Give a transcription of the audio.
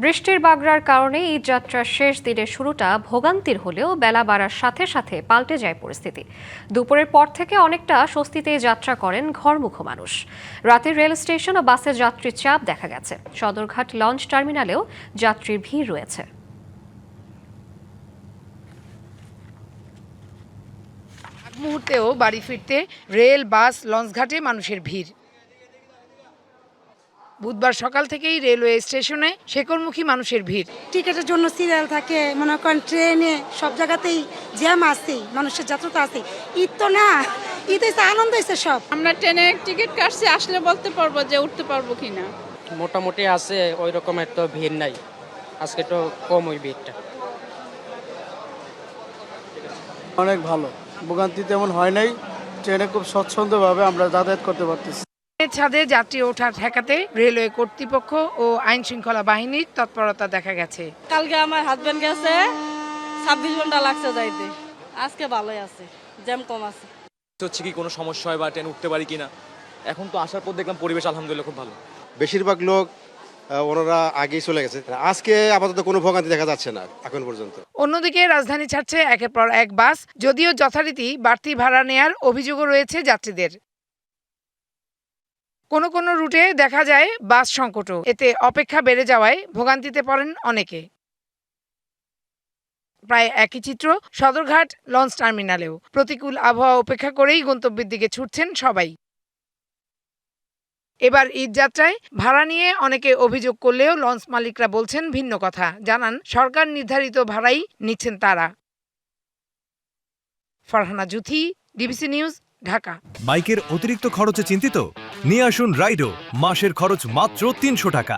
বৃষ্টির বাগড়ার কারণে ঈদ যাত্রার শেষ দিনের শুরুটা ভোগান্তির হলেও বেলা বাড়ার সাথে সাথে পাল্টে যায় পরিস্থিতি। দুপুরের পর থেকে অনেকটা স্বস্তিতে যাত্রা করেন ঘরমুখ মানুষ। রাতে রেল স্টেশন ও বাসে যাত্রীর চাপ দেখা গেছে। সদরঘাট লঞ্চ টার্মিনালেও যাত্রীর ভিড় রয়েছে। মুহূর্তেও বাড়ি ফিরতে রেল, বাস, লঞ্চঘাটে মানুষের ভিড়। বুধবার সকাল থেকেই রেলওয়ে স্টেশনে শেকড়মুখী মানুষের ভিড়। টিকেটের জন্য সিরিয়াল থাকে, মনে করেন ট্রেনে সব জায়গাতেই জ্যাম আছে, মানুষের যাত্রা আছে। ঈদ তো না, ঈদ হয়েছে আনন্দ হয়েছে সব। আমরা ট্রেনে টিকিট কাটছি, আসলে বলতে পারবো যে উঠতে পারবো কিনা। মোটামুটি আছে, ওই রকম এত ভিড় নাই, আজকে তো কম ওই ভিড়টা। অনেক ভালো, ভোগান্তি তেমন হয় নাই, ট্রেনে খুব স্বচ্ছন্দভাবে আমরা যাতায়াত করতে পারতেছি। ছাদে যাত্রী ওঠা ঠেকাতে রেলওয়ে কর্তৃপক্ষ ও আইন শৃঙ্খলা বাহিনীর তৎপরতা দেখা গেছে। কালকে আমার হাজবেন্ড গেছে, 26 ঘন্টা লাগছে যাইতে। আজকে ভালোই আছে, জ্যাম কম আছে। হচ্ছে কি কোনো সমস্যা হয় বা ট্রেন উঠতে পারি কিনা। এখন তো আসার পর দেখলাম পরিবেশ আলহামদুলিল্লাহ খুব ভালো। বেশিরভাগ লোক ওনারা আগেই চলে গেছে। আজকে আপাতত কোনো ভোগান্তি দেখা যাচ্ছে না এখন পর্যন্ত। অন্যদিকে রাজধানী ছাড়ছে একের পর এক বাস, যদিও যথারীতি বাড়তি ভাড়া নেয়ার অভিযোগও রয়েছে যাত্রীদের। কোনো কোনো রুটে দেখা যায় বাস সংকটও, এতে অপেক্ষা বেড়ে যাওয়ায় ভোগান্তিতে পড়েন অনেকে। প্রায় একই চিত্র সদরঘাট লঞ্চ টার্মিনালেও। প্রতিকূল আবহাওয়া উপেক্ষা করেই গন্তব্যের দিকে ছুটছেন সবাই। এবার ঈদ যাত্রায় ভাড়া নিয়ে অনেকে অভিযোগ করলেও লঞ্চ মালিকরা বলছেন ভিন্ন কথা। জানান সরকার নির্ধারিত ভাড়াই নিচ্ছেন তারা। Farhana Juthi, DBC news, Dhaka. বাইকের অতিরিক্ত খরচে চিন্তিত? নিয়ে আসুন রাইডো, মাসের খরচ মাত্র ৩০০ টাকা।